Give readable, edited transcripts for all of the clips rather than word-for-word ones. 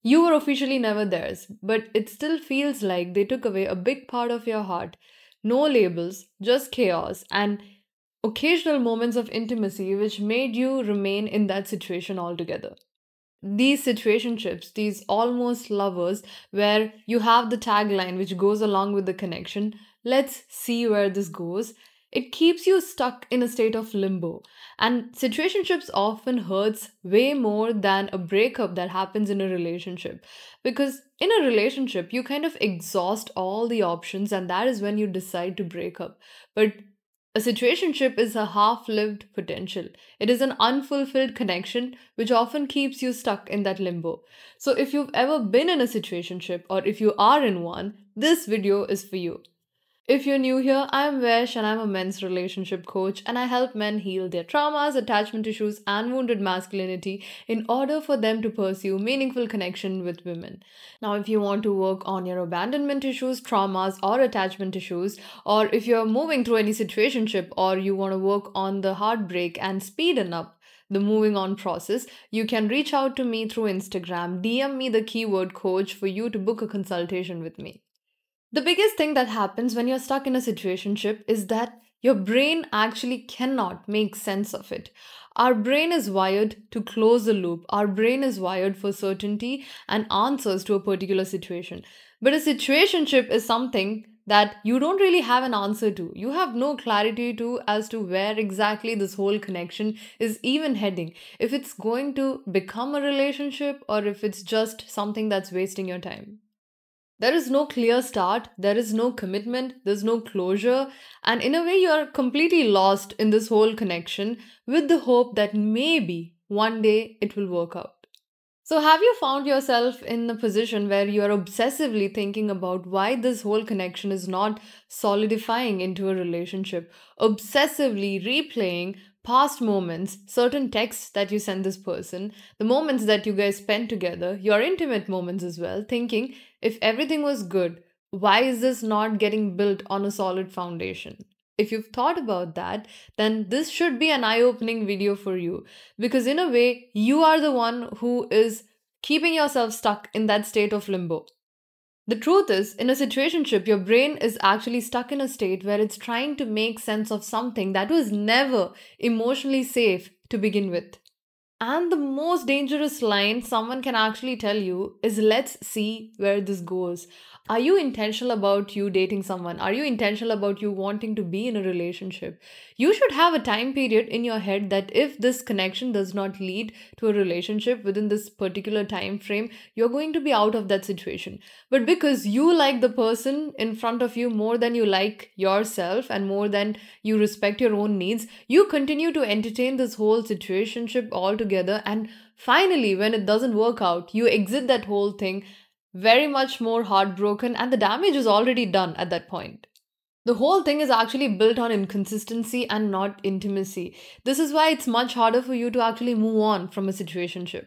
You were officially never theirs, but it still feels like they took away a big part of your heart. No labels, just chaos, and occasional moments of intimacy which made you remain in that situation altogether. These situationships, these almost lovers, where you have the tagline which goes along with the connection, let's see where this goes. It keeps you stuck in a state of limbo. And situationships often hurts way more than a breakup that happens in a relationship. Because in a relationship, you kind of exhaust all the options, and that is when you decide to break up. But a situationship is a half lived potential. It is an unfulfilled connection which often keeps you stuck in that limbo. So, if you've ever been in a situationship or if you are in one, this video is for you. If you're new here, I'm Vesh and I'm a men's relationship coach, and I help men heal their traumas, attachment issues, and wounded masculinity in order for them to pursue meaningful connection with women. Now, if you want to work on your abandonment issues, traumas, or attachment issues, or if you're moving through any situationship or you want to work on the heartbreak and speeden up the moving on process, you can reach out to me through Instagram, DM me the keyword coach for you to book a consultation with me. The biggest thing that happens when you're stuck in a situationship is that your brain actually cannot make sense of it. Our brain is wired to close the loop. Our brain is wired for certainty and answers to a particular situation. But a situationship is something that you don't really have an answer to. You have no clarity to as to where exactly this whole connection is even heading. If it's going to become a relationship or if it's just something that's wasting your time. There is no clear start, there is no commitment, there's no closure, and in a way, you are completely lost in this whole connection with the hope that maybe one day it will work out. So, have you found yourself in a position where you are obsessively thinking about why this whole connection is not solidifying into a relationship? Obsessively replaying past moments, certain texts that you sent this person, the moments that you guys spent together, your intimate moments as well, thinking if everything was good, why is this not getting built on a solid foundation? If you've thought about that, then this should be an eye opening video for you. Because in a way, you are the one who is keeping yourself stuck in that state of limbo. The truth is, in a situationship, your brain is actually stuck in a state where it's trying to make sense of something that was never emotionally safe to begin with. And the most dangerous line someone can actually tell you is, let's see where this goes. Are you intentional about you dating someone? Are you intentional about you wanting to be in a relationship? You should have a time period in your head that if this connection does not lead to a relationship within this particular time frame, you're going to be out of that situation. But because you like the person in front of you more than you like yourself and more than you respect your own needs, you continue to entertain this whole situationship altogether, and finally when it doesn't work out, you exit that whole thing very much more heartbroken, and the damage is already done at that point. The whole thing is actually built on inconsistency and not intimacy. This is why it's much harder for you to actually move on from a situationship.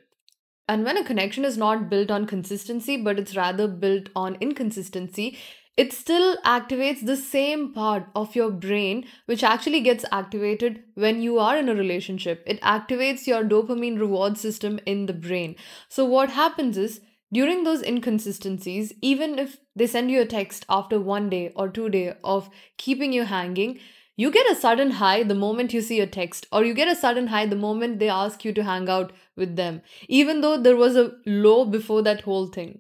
And when a connection is not built on consistency, but it's rather built on inconsistency, it still activates the same part of your brain which actually gets activated when you are in a relationship. It activates your dopamine reward system in the brain. So, what happens is, during those inconsistencies, even if they send you a text after 1 day or 2 day of keeping you hanging, you get a sudden high the moment you see a text, or you get a sudden high the moment they ask you to hang out with them, even though there was a low before that whole thing.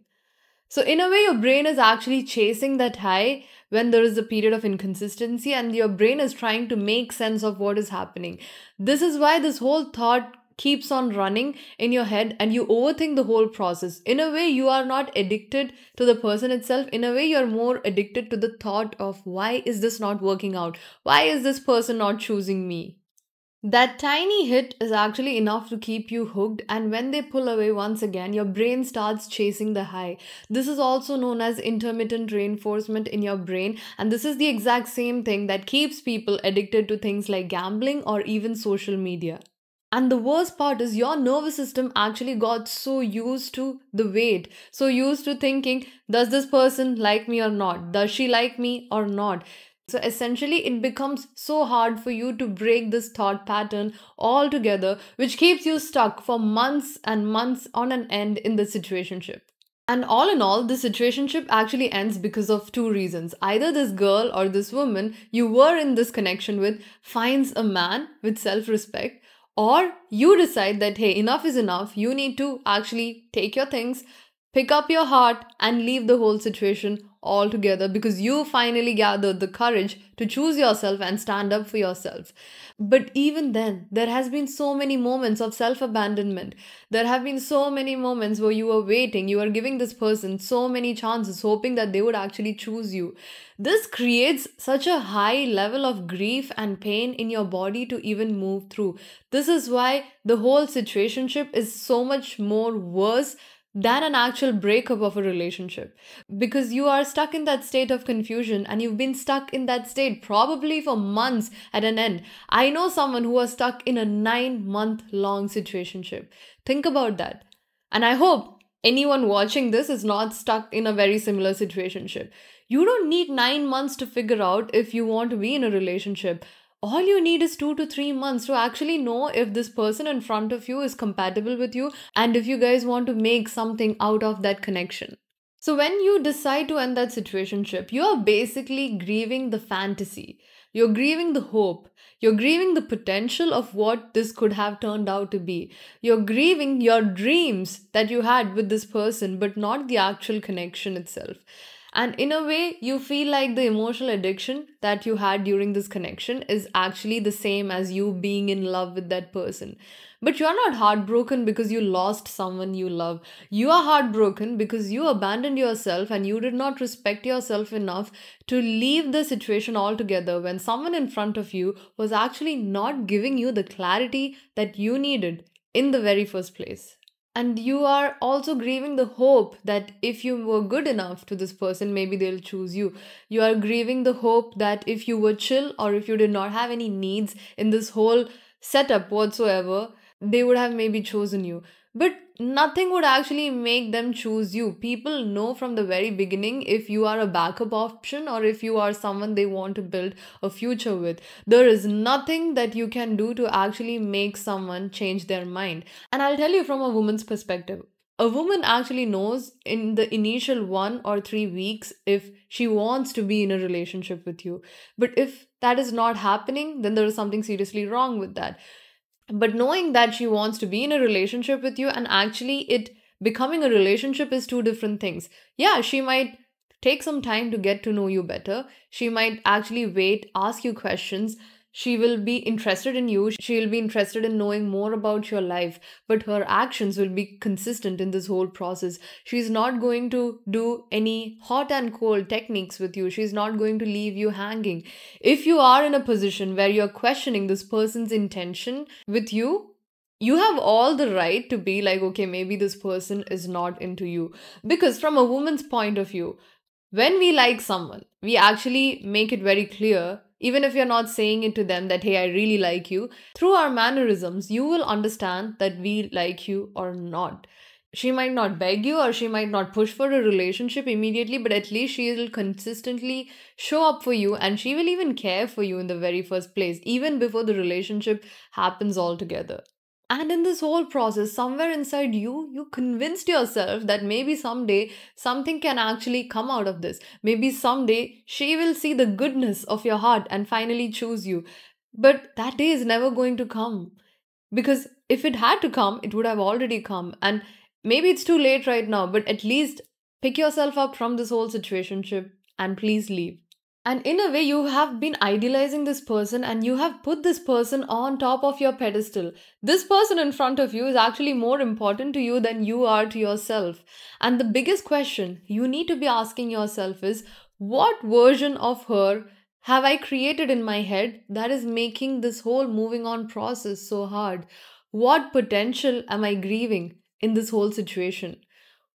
So, in a way, your brain is actually chasing that high when there is a period of inconsistency, and your brain is trying to make sense of what is happening. This is why this whole thought keeps on running in your head and you overthink the whole process. In a way, you are not addicted to the person itself. In a way, you're more addicted to the thought of, why is this not working out? Why is this person not choosing me? That tiny hit is actually enough to keep you hooked, and when they pull away once again, your brain starts chasing the high. This is also known as intermittent reinforcement in your brain, and this is the exact same thing that keeps people addicted to things like gambling or even social media. And the worst part is, your nervous system actually got so used to the wait, so used to thinking, does this person like me or not? Does she like me or not? So essentially, it becomes so hard for you to break this thought pattern altogether, which keeps you stuck for months and months on an end in the situationship. And all in all, the situationship actually ends because of two reasons. Either this girl or this woman you were in this connection with finds a man with self respect, or you decide that, hey, enough is enough. You need to actually take your things, pick up your heart, and leave the whole situation altogether because you finally gathered the courage to choose yourself and stand up for yourself. But even then, there has been so many moments of self-abandonment. There have been so many moments where you were waiting, you were giving this person so many chances, hoping that they would actually choose you. This creates such a high level of grief and pain in your body to even move through. This is why the whole situationship is so much more worse than an actual breakup of a relationship, because you are stuck in that state of confusion and you've been stuck in that state probably for months at an end. I know someone who was stuck in a 9-month long situationship. Think about that. And I hope anyone watching this is not stuck in a very similar situationship. You don't need 9 months to figure out if you want to be in a relationship. All you need is 2 to 3 months to actually know if this person in front of you is compatible with you and if you guys want to make something out of that connection. So when you decide to end that situationship, you are basically grieving the fantasy. You're grieving the hope. You're grieving the potential of what this could have turned out to be. You're grieving your dreams that you had with this person, but not the actual connection itself. And in a way, you feel like the emotional addiction that you had during this connection is actually the same as you being in love with that person. But you're not heartbroken because you lost someone you love. You are heartbroken because you abandoned yourself and you did not respect yourself enough to leave the situation altogether when someone in front of you was actually not giving you the clarity that you needed in the very first place. And you are also grieving the hope that if you were good enough to this person, maybe they'll choose you. You are grieving the hope that if you were chill or if you did not have any needs in this whole setup whatsoever, they would have maybe chosen you. But nothing would actually make them choose you. People know from the very beginning if you are a backup option or if you are someone they want to build a future with. There is nothing that you can do to actually make someone change their mind. And I'll tell you from a woman's perspective. A woman actually knows in the initial 1 or 3 weeks if she wants to be in a relationship with you. But if that is not happening, then there is something seriously wrong with that. But knowing that she wants to be in a relationship with you and actually it becoming a relationship is two different things. Yeah, she might take some time to get to know you better. She might actually wait, ask you questions. She will be interested in you. She will be interested in knowing more about your life. But her actions will be consistent in this whole process. She's not going to do any hot and cold techniques with you. She's not going to leave you hanging. If you are in a position where you're questioning this person's intention with you, you have all the right to be like, okay, maybe this person is not into you. Because from a woman's point of view, when we like someone, we actually make it very clear, even if you're not saying it to them that, hey, I really like you, through our mannerisms, you will understand that we like you or not. She might not beg you or she might not push for a relationship immediately, but at least she will consistently show up for you and she will even care for you in the very first place, even before the relationship happens altogether. And in this whole process, somewhere inside you, you convinced yourself that maybe someday something can actually come out of this. Maybe someday she will see the goodness of your heart and finally choose you. But that day is never going to come. Because if it had to come, it would have already come. And maybe it's too late right now, but at least pick yourself up from this whole situationship and please leave. And in a way, you have been idealizing this person and you have put this person on top of your pedestal. This person in front of you is actually more important to you than you are to yourself. And the biggest question you need to be asking yourself is, what version of her have I created in my head that is making this whole moving on process so hard? What potential am I grieving in this whole situation?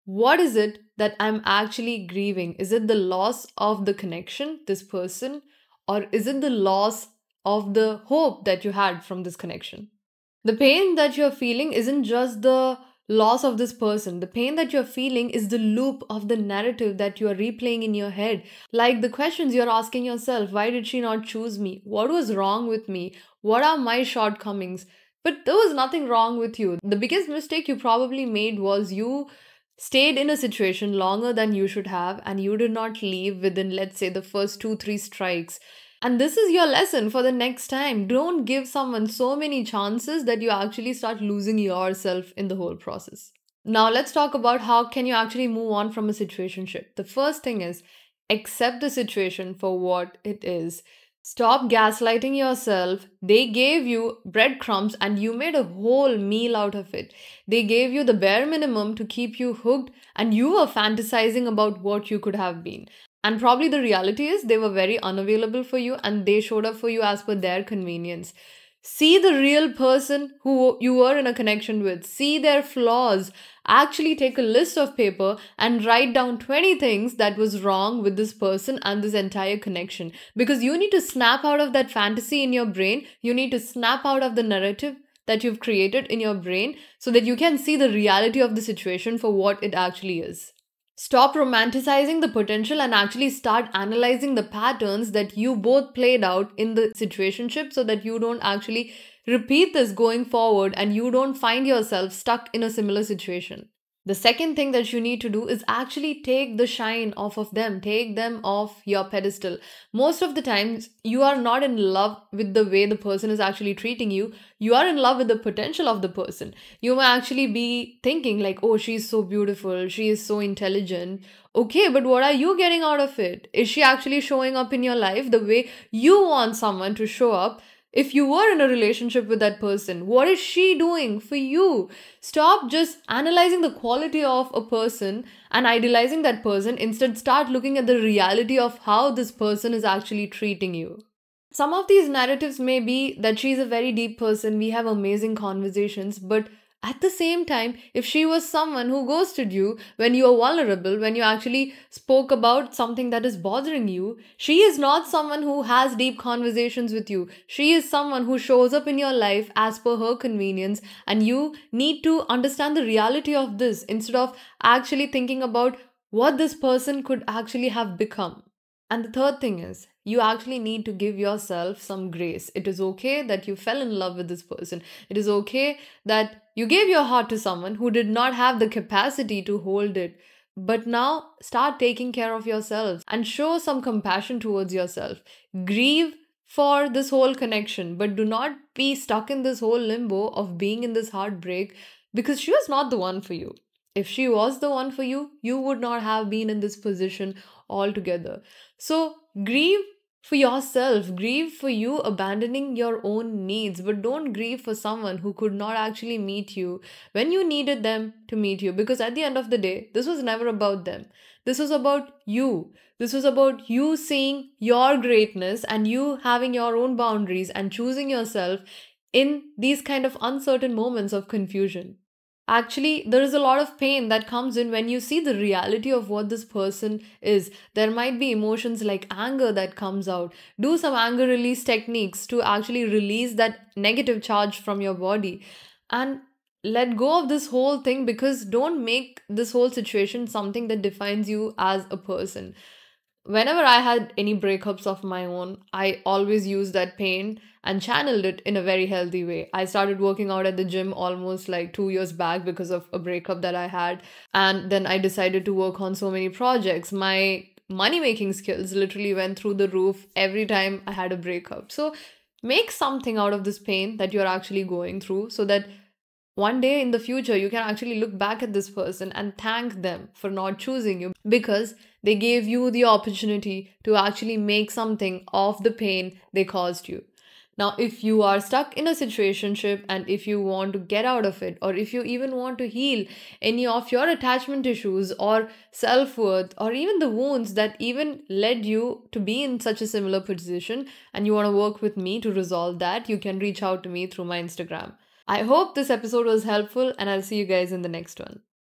What is it that I'm actually grieving? Is it the loss of the connection, this person, or is it the loss of the hope that you had from this connection? The pain that you're feeling isn't just the loss of this person. The pain that you're feeling is the loop of the narrative that you are replaying in your head. Like the questions you're asking yourself: why did she not choose me? What was wrong with me? What are my shortcomings? But there was nothing wrong with you. The biggest mistake you probably made was you stayed in a situation longer than you should have, and you did not leave within, let's say, the first 2-3 strikes. And this is your lesson for the next time. Don't give someone so many chances that you actually start losing yourself in the whole process. Now let's talk about how can you actually move on from a situationship. The first thing is accept the situation for what it is. Stop gaslighting yourself. They gave you breadcrumbs and you made a whole meal out of it. They gave you the bare minimum to keep you hooked, and you were fantasizing about what you could have been. And probably the reality is they were very unavailable for you and they showed up for you as per their convenience. See the real person who you were in a connection with. See their flaws. Actually take a list of paper and write down 20 things that was wrong with this person and this entire connection. Because you need to snap out of that fantasy in your brain. You need to snap out of the narrative that you've created in your brain so that you can see the reality of the situation for what it actually is. Stop romanticizing the potential and actually start analyzing the patterns that you both played out in the situationship so that you don't actually repeat this going forward and you don't find yourself stuck in a similar situation. The second thing that you need to do is actually take the shine off of them, take them off your pedestal. Most of the times, you are not in love with the way the person is actually treating you. You are in love with the potential of the person. You may actually be thinking like, oh, she's so beautiful, she is so intelligent. Okay, but what are you getting out of it? Is she actually showing up in your life the way you want someone to show up? If you were in a relationship with that person, what is she doing for you? Stop just analyzing the quality of a person and idealizing that person. Instead, start looking at the reality of how this person is actually treating you. Some of these narratives may be that she's a very deep person, we have amazing conversations, but at the same time, if she was someone who ghosted you when you were vulnerable, when you actually spoke about something that is bothering you, she is not someone who has deep conversations with you. She is someone who shows up in your life as per her convenience, and you need to understand the reality of this instead of actually thinking about what this person could actually have become. And the third thing is, you actually need to give yourself some grace. It is okay that you fell in love with this person. It is okay that you gave your heart to someone who did not have the capacity to hold it. But now start taking care of yourself and show some compassion towards yourself. Grieve for this whole connection, but do not be stuck in this whole limbo of being in this heartbreak because she was not the one for you. If she was the one for you, you would not have been in this position altogether. So grieve for yourself, grieve for you abandoning your own needs, but don't grieve for someone who could not actually meet you when you needed them to meet you. Because at the end of the day, this was never about them. This was about you. This was about you seeing your greatness and you having your own boundaries and choosing yourself in these kind of uncertain moments of confusion. Actually, there is a lot of pain that comes in when you see the reality of what this person is. There might be emotions like anger that comes out. Do some anger release techniques to actually release that negative charge from your body. And let go of this whole thing, because don't make this whole situation something that defines you as a person. Whenever I had any breakups of my own, I always used that pain and channeled it in a very healthy way. I started working out at the gym almost like 2 years back because of a breakup that I had. And then I decided to work on so many projects. My money making skills literally went through the roof every time I had a breakup. So make something out of this pain that you're actually going through so that one day in the future, you can actually look back at this person and thank them for not choosing you, because they gave you the opportunity to actually make something of the pain they caused you. Now, if you are stuck in a situationship and if you want to get out of it, or if you even want to heal any of your attachment issues or self-worth, or even the wounds that even led you to be in such a similar position, and you want to work with me to resolve that, you can reach out to me through my Instagram. I hope this episode was helpful, and I'll see you guys in the next one.